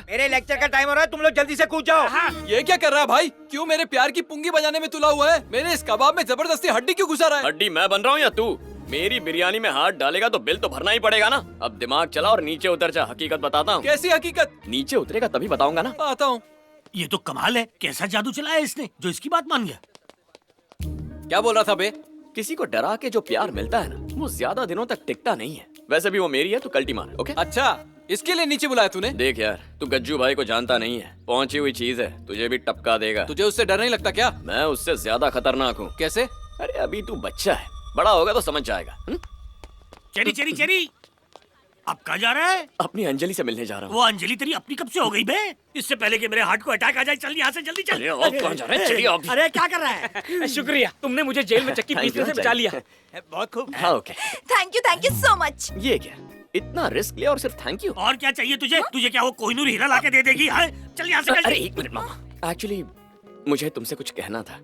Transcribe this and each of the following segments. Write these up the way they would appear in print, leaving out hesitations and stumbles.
मेरे लेक्चर का टाइम हो रहा है, तुम लोग जल्दी से कूद जाओ। ये क्या कर रहा है भाई? क्यों मेरे प्यार की पुंगी बजाने में तुला हुआ है? मेरे इस कबाब में जबरदस्ती हड्डी क्यों घुसा रहा है? हड्डी मैं बन रहा हूँ या तू? मेरी बिरयानी में हाथ डालेगा तो बिल तो भरना ही पड़ेगा ना। अब दिमाग चला और नीचे उतर जा, हकीकत बताता हूँ। कैसी हकीकत? नीचे उतरेगा तभी बताऊंगा ना। आता हूँ। ये तो कमाल है, कैसा जादू चलाया इसने जो इसकी बात मान गया। क्या बोल रहा था बे? किसी को डरा के जो प्यार मिलता है ना, वो ज्यादा दिनों तक टिकता नहीं है। वैसे भी वो मेरी है, तो कल्टी मार। ओके? अच्छा, इसके लिए नीचे बुलाया तूने? देख यार, तू गज्जू भाई को जानता नहीं है, पहुंची हुई चीज है, तुझे भी टपका देगा। तुझे उससे डर नहीं लगता क्या? मैं उससे ज्यादा खतरनाक हूँ। कैसे? अरे अभी तू बच्चा है, बड़ा होगा तो समझ जाएगा। चेरी चेरी चेरी, अब कहाँ जा रहा है? अपनी अंजलि से मिलने जा रहा हूँ। वो अंजलि तेरी अपनी कब से हो गई बे? इससे पहले कि मेरे हार्ट को अटैक आ जाए, चल यहाँ से जल्दी चल। अरे आप कहाँ जा रहे हैं? चलिए आप भी। अरे क्या कर रहा है? शुक्रिया, तुमने मुझे जेल में चक्की पीसने से बचा लिया। बहुत खूब। हाँ okay. Thank you so much. ये क्या, इतना रिस्क लिया और सिर्फ थैंक यू? और क्या चाहिए तुझे? तुझे क्या वो कोहिनूर हीरा लाके दे देगी? हाँ? चल यहाँ से। अरे एक मिनट मामा, एक्चुअली मुझे तुमसे कुछ कहना था।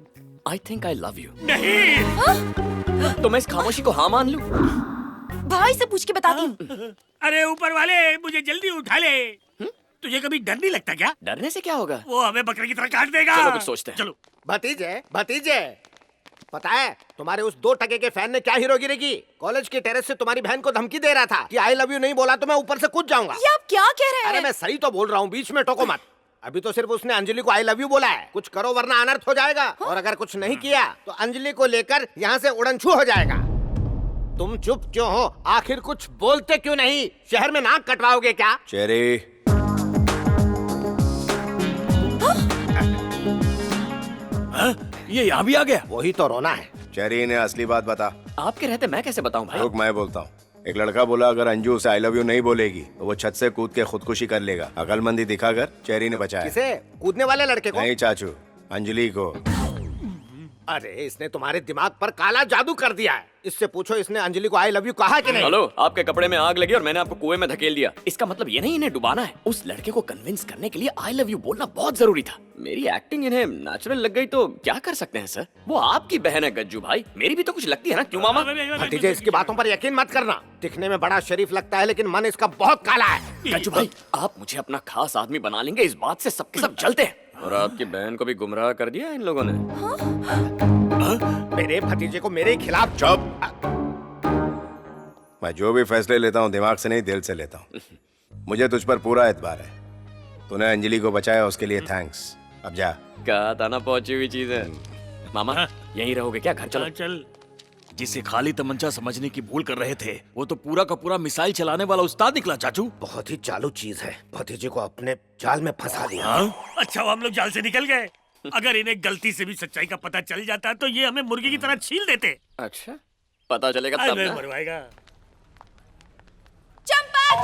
I think I love you. नहीं। तो मैं इस खामोशी को हाँ मान लूं? भाई से पूछ के बताती हूँ। अरे ऊपर वाले, मुझे जल्दी उठा ले। तुझे कभी डर नहीं लगता क्या? डरने से क्या होगा? वो हमें बकरे की तरह काट देगा। चलो कुछ सोचते हैं। चलो। भतीजे भतीजे, पता है तुम्हारे उस 2 टके के फैन ने क्या हीरोगिरी की? कॉलेज के टेरेस से तुम्हारी बहन को धमकी दे रहा था कि आई लव यू नहीं बोला तो मैं ऊपर से कूद जाऊंगा। ये आप क्या कह रहे अरे हैं? मैं सही तो बोल रहा हूँ, बीच में टोको मत। अभी तो सिर्फ उसने अंजलि को आई लव यू बोला है, कुछ करो वरना अनर्थ हो जाएगा। और अगर कुछ नहीं किया तो अंजलि को लेकर यहाँ से उड़नछू हो जाएगा। तुम चुप क्यों हो? आखिर कुछ बोलते क्यों नहीं? शहर में नाक कटवाओगे क्या? चेरी, ये यहाँ भी आ गया। वही तो रोना है। चेरी ने असली बात बता। आपके रहते मैं कैसे बताऊं भाई? रुक, मैं बोलता हूँ। एक लड़का बोला अगर अंजू उसे आई लव यू नहीं बोलेगी तो वो छत से कूद के खुदकुशी कर लेगा। अकलमंदी दिखाकर चेरी ने बचाया। किसे? कूदने वाले लड़के को? नहीं चाचू, अंजलि को। अरे इसने तुम्हारे दिमाग पर काला जादू कर दिया है। इससे पूछो इसने अंजलि को आई लव यू कहा कि नहीं? हेलो, आपके कपड़े में आग लगी और मैंने आपको कुएं में धकेल दिया। इसका मतलब ये नहीं इन्हें डुबाना है। उस लड़के को कन्विंस करने के लिए आई लव यू बोलना बहुत जरूरी था। मेरी एक्टिंग इन्हें नेचुरल लग गई तो क्या कर सकते हैं सर? वो आपकी बहन है गज्जू भाई, मेरी भी तो कुछ लगती है ना, क्यों मामा? भतीजे इसकी बातों पर यकीन मत करना। दिखने में बड़ा शरीफ लगता है लेकिन मन इसका बहुत काला है। गज्जू भाई, आप मुझे अपना खास आदमी बना लेंगे, इस बात से सबके सब जलते हैं। और आपकी बहन को भी गुमराह कर दिया इन लोगों ने। मेरे भतीजे को मेरे खिलाफ चुप। मैं जो भी फैसले लेता हूँ दिमाग से नहीं, दिल से लेता हूँ। मुझे तुझ पर पूरा एतबार है। तूने अंजलि को बचाया, उसके लिए थैंक्स। अब जा। कहा था ना पहुंची हुई चीज है। मामा यहीं रहोगे क्या? घर चलो। चल। जिसे खाली तमंचा समझने की भूल कर रहे थे वो तो पूरा का पूरा मिसाइल चलाने वाला उस्ताद निकला चाचू। बहुत ही चालू चीज है। भतीजे को अपने जाल में फंसा दिया। अच्छा वो हम लोग जाल से निकल गए। अगर इन्हें गलती से भी सच्चाई का पता चल जाता तो ये हमें मुर्गी की तरह छील देते। अच्छा, पता चलेगा तब अरे ना। मरवाएगा। चंपक!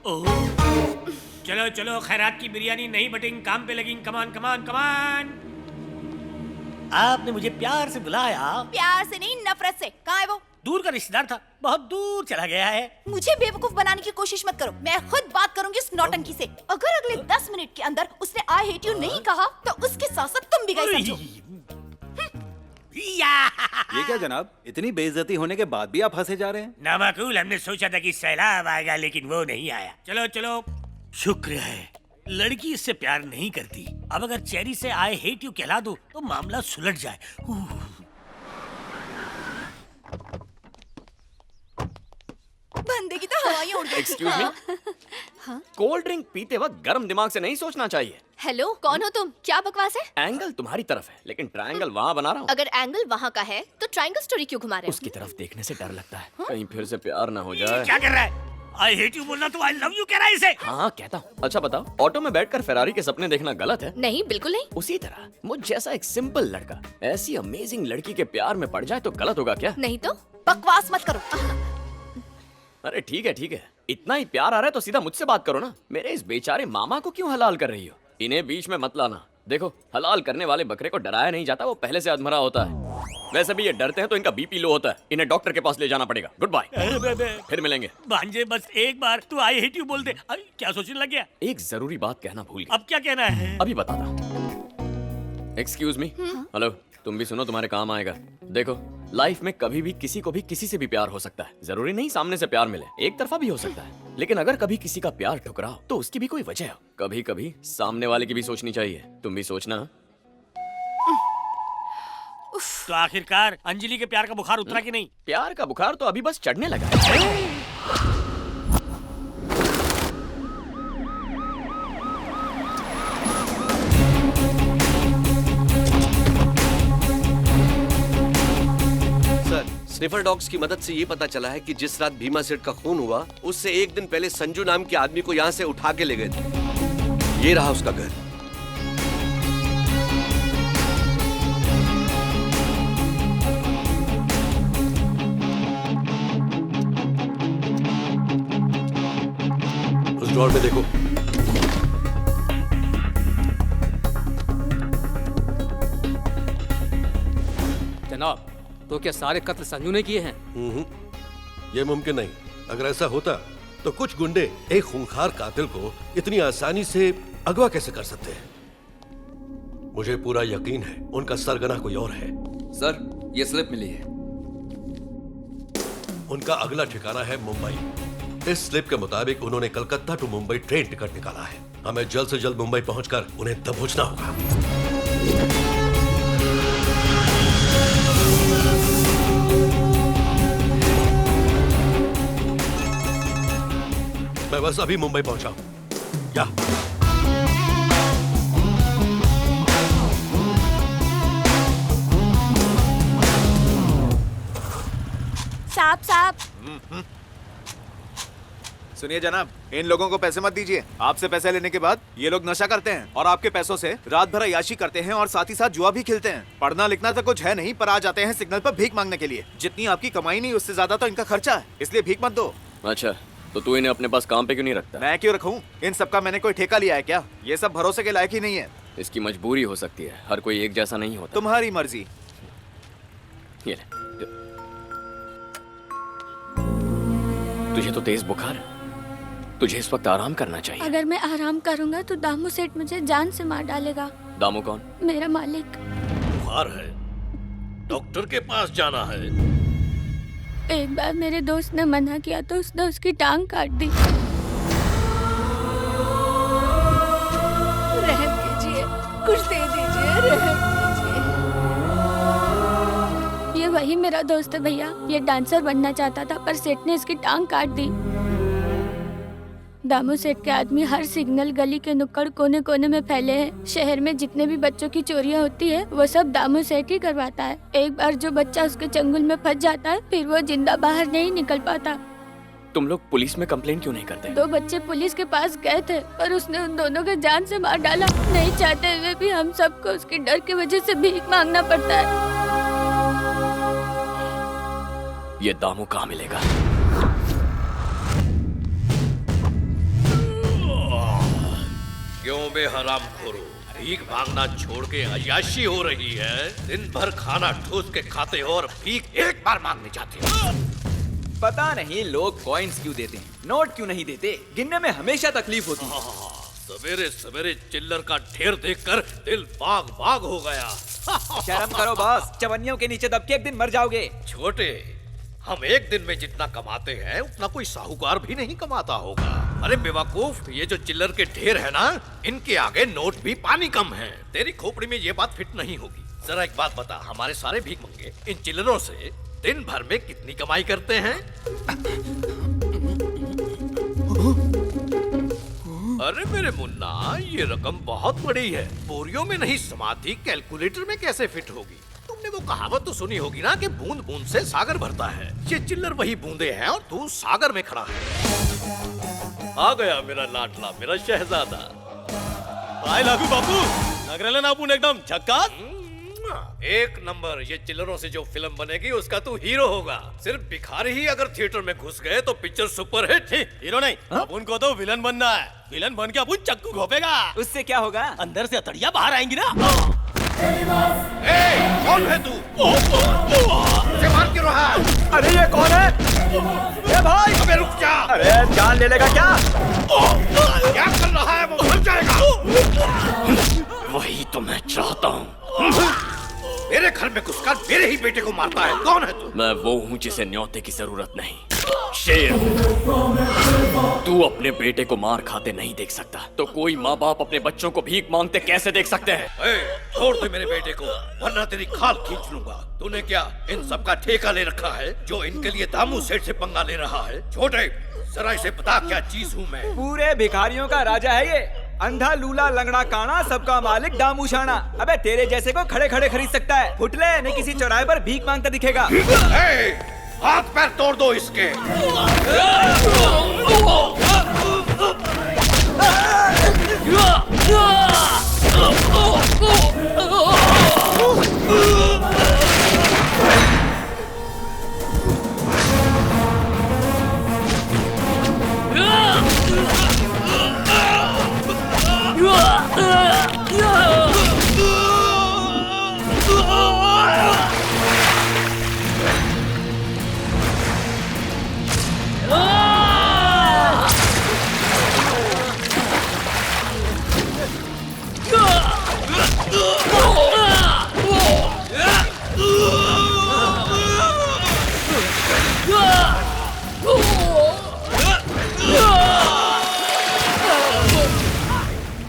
ओह, चलो चलो, खैरात की बिरयानी नहीं बटेंगे, काम पे लगेंगे। कमान कमान कमान। आपने मुझे प्यार से बुलाया। प्यार से नहीं, नफरत से। कहाँ है वो? दूर का रिश्तेदार था, बहुत दूर चला गया है। मुझे बेवकूफ बनाने की कोशिश मत करो, मैं खुद बात करूंगी उस नौटंकी से। अगर अगले 10 मिनट के अंदर उसने आई हेट यू नहीं कहा तो उसके साथ साथ तुम भी गए समझो। ये क्या जनाब, इतनी बेइज्जती होने के बाद भी आप हंसे जा रहे हैं? नामाकूल, हमने सोचा था कि सैलाब आएगा लेकिन वो नहीं आया। चलो चलो, शुक्र है लड़की इससे प्यार नहीं करती। अब अगर चेरी से आई हेट यू कहला दो तो मामला सुलझ जाए। बंदे की तो हवाइयां उड़ गई। एक्सक्यूज मी, कोल्ड ड्रिंक पीते वक्त गर्म दिमाग से नहीं सोचना चाहिए। हेलो, कौन हो तुम? क्या बकवास है? एंगल तुम्हारी तरफ है लेकिन ट्रायंगल वहाँ बना रहा हूँ। अगर एंगल वहाँ का है तो ट्रायंगल स्टोरी क्यों घुमा रहे हो? उसकी तरफ देखने से डर लगता है, कहीं फिर से प्यार ना हो जाए। क्या कर रहा है? आई हेट यू बोलना तो आई लव यू कह रहा है इसे। हाँ कहता हूँ। अच्छा बताओ, ऑटो में बैठकर फेरारी के सपने देखना गलत है? नहीं, बिल्कुल नहीं। उसी तरह मुझ जैसा एक सिंपल लड़का ऐसी अमेजिंग लड़की के प्यार में पड़ जाए तो गलत होगा क्या? नहीं तो? बकवास मत करो। अरे ठीक है, इतना ही प्यार आ रहा है तो सीधा मुझसे बात करो ना। मेरे इस बेचारे मामा को क्यों हलाल कर रही हो? इन्हें बीच में मत लाना। देखो, हलाल करने वाले बकरे को डराया नहीं जाता, वो पहले से अधमरा होता है। वैसे भी ये डरते हैं तो इनका बीपी लो होता है। इन्हें डॉक्टर के पास ले जाना पड़ेगा। गुड बाय, फिर मिलेंगे। भांजे बस एक बार तू आई हेट यू बोल दे। क्या सोचने लग गया? एक जरूरी बात कहना भूल गया। अब क्या कहना है? अभी बताता। एक्सक्यूज मी, हेलो, तुम भी सुनो, तुम्हारे काम आएगा। देखो, लाइफ में कभी भी किसी को भी किसी से भी प्यार हो सकता है। जरूरी नहीं सामने से प्यार मिले, एक तरफा भी हो सकता है। लेकिन अगर कभी किसी का प्यार ठुकराओ तो उसकी भी कोई वजह हो। कभी कभी सामने वाले की भी सोचनी चाहिए। तुम भी सोचना। तो आखिरकार अंजलि के प्यार का बुखार उतरा कि नहीं? प्यार का बुखार तो अभी बस चढ़ने लगा है। स्निफर डॉग्स की मदद से ये पता चला है कि जिस रात भीमा सेठ का खून हुआ उससे एक दिन पहले संजू नाम के आदमी को यहाँ से उठा के ले गए थे। ये रहा उसका घर। उस ड्रॉर में देखो। जनाब, तो क्या सारे कत्ल संजू ने किए हैं? ये मुमकिन नहीं। अगर ऐसा होता तो कुछ गुंडे एक खूंखार कातिल को इतनी आसानी से अगवा कैसे कर सकते हैं? मुझे पूरा यकीन है उनका सरगना कोई और है। सर, ये स्लिप मिली है। उनका अगला ठिकाना है मुंबई। इस स्लिप के मुताबिक उन्होंने Calcutta to Mumbai train ticket निकाला है। हमें जल्द से जल्द मुंबई पहुंचकर उन्हें दबोचना होगा। मैं बस अभी मुंबई पहुंचा हूं। या साहब सुनिए जनाब, इन लोगों को पैसे मत दीजिए। आपसे पैसे लेने के बाद ये लोग नशा करते हैं और आपके पैसों से रात भर अय्याशी करते हैं और साथ ही साथ जुआ भी खेलते हैं। पढ़ना लिखना तो कुछ है नहीं, पर आ जाते हैं सिग्नल पर भीख मांगने के लिए। जितनी आपकी कमाई नहीं उससे ज्यादा तो इनका खर्चा है, इसलिए भीख मत दो। अच्छा, तो तू इन्हें अपने पास काम पे क्यों नहीं रखता? मैं क्यों रखूं? इन सबका मैंने कोई ठेका लिया है क्या? ये सब भरोसे के लायक ही नहीं है। इसकी मजबूरी हो सकती है, हर कोई एक जैसा नहीं होता। तुम्हारी मर्जी। ये ले। तुझे तो तेज बुखार है, तुझे इस वक्त आराम करना चाहिए। अगर मैं आराम करूंगा तो दामू सेठ मुझे जान से मार डालेगा। दामू कौन? मेरा मालिक। बुखार है, डॉक्टर के पास जाना है। एक बार मेरे दोस्त ने मना किया तो उसने उसकी टांग काट दी। रहम कीजिए, कुछ दे दीजिए, रहम कीजिए। ये वही मेरा दोस्त है भैया। ये डांसर बनना चाहता था पर सेठ ने इसकी टांग काट दी। दामू सेठ के आदमी हर सिग्नल, गली के नुक्कड़, कोने कोने में फैले हैं। शहर में जितने भी बच्चों की चोरियां होती है वो सब दामू सेठ ही करवाता है। एक बार जो बच्चा उसके चंगुल में फंस जाता है फिर वो जिंदा बाहर नहीं निकल पाता। तुम लोग पुलिस में कंप्लेंट क्यों नहीं करते? 2 बच्चे पुलिस के पास गए थे पर उसने उन दोनों को जान से मार डाला। नहीं चाहते हुए भी हम सबको उसके डर की वजह से भीख मांगना पड़ता है। ये दामू कहाँ मिलेगा? क्यों बे हराम खोरो, भीख मांगना छोड़ के अय्याशी हो रही है। दिन भर खाना ठूस के खाते हो और भीख एक बार मांगने जाते हो। पता नहीं लोग कॉइन्स क्यों देते हैं, नोट क्यों नहीं देते। गिनने में हमेशा तकलीफ होती है। सवेरे सवेरे चिल्लर का ढेर देखकर दिल बाग बाग हो गया। शर्म करो बॉस, चवन्नियों के नीचे दब के एक दिन मर जाओगे। छोटे, हम एक दिन में जितना कमाते हैं उतना कोई साहूकार भी नहीं कमाता होगा। अरे बेवकूफ, ये जो चिल्लर के ढेर है ना, इनके आगे नोट भी पानी कम है। तेरी खोपड़ी में ये बात फिट नहीं होगी। जरा एक बात बता, हमारे सारे भीख मंगे इन चिल्लरों से दिन भर में कितनी कमाई करते हैं? अरे मेरे मुन्ना, ये रकम बहुत बड़ी है। बोरियों में नहीं समाती, कैलकुलेटर में कैसे फिट होगी? तुमने वो कहावत तो सुनी होगी ना कि बूंद बूंद से सागर भरता है। ये चिल्लर वही बूंदे हैं और तू सागर में खड़ा है। आ गया मेरा लाडला, मेरा शहजादा। आए लागू बापू, लग रहा है ना अपन एकदम झक्कास। एक नंबर। ये चिल्लरों से जो फिल्म बनेगी उसका तू हीरो होगा। सिर्फ भिखारी ही अगर थिएटर में घुस गए तो पिक्चर सुपर हिट। हीरो नहीं, अपन को तो विलन बनना है। विलन बन के अपन चक्कू घोपेगा। उससे क्या होगा? अंदर से अतड़िया बाहर आएंगी ना। कौन है तू? इसे मार क्यों रहा है? अरे ये कौन है? ए भाई! अबे रुक जा! अरे जान ले लेगा क्या? क्या कर रहा है? वो मर जाएगा। वही तो मैं चाहता हूँ। मेरे घर में घुसकर मेरे ही बेटे को मारता है। कौन है तू? मैं वो हूँ जिसे न्योते की जरूरत नहीं। शेर, तू अपने बेटे को मार खाते नहीं देख सकता, तो कोई माँ बाप अपने बच्चों को भीख मांगते कैसे देख सकते हैं? छोड़ दे मेरे बेटे को, वरना तेरी खाल खींच लूंगा। तूने क्या इन सब का ठेका ले रखा है जो इनके लिए दामू सेठ से पंगा ले रहा है? छोटे, जरा इसे बता क्या चीज हूँ मैं? पूरे भिखारियों का राजा है ये। अंधा लूला लंगड़ा काना, सबका मालिक दामू शाना। अबे तेरे जैसे को खड़े खड़े खरीद सकता है। फुटले नहीं किसी चौराहे पर भीख मांगता दिखेगा। हाथ पैर तोड़ दो इसके।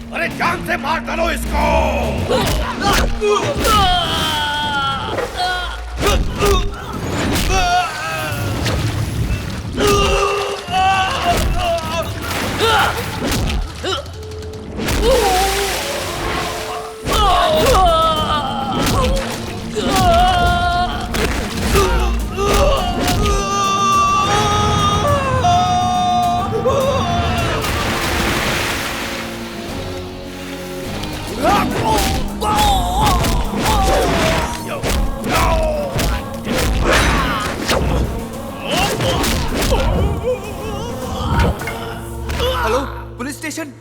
अरे जान से मार डालो इसको। Hello, police station.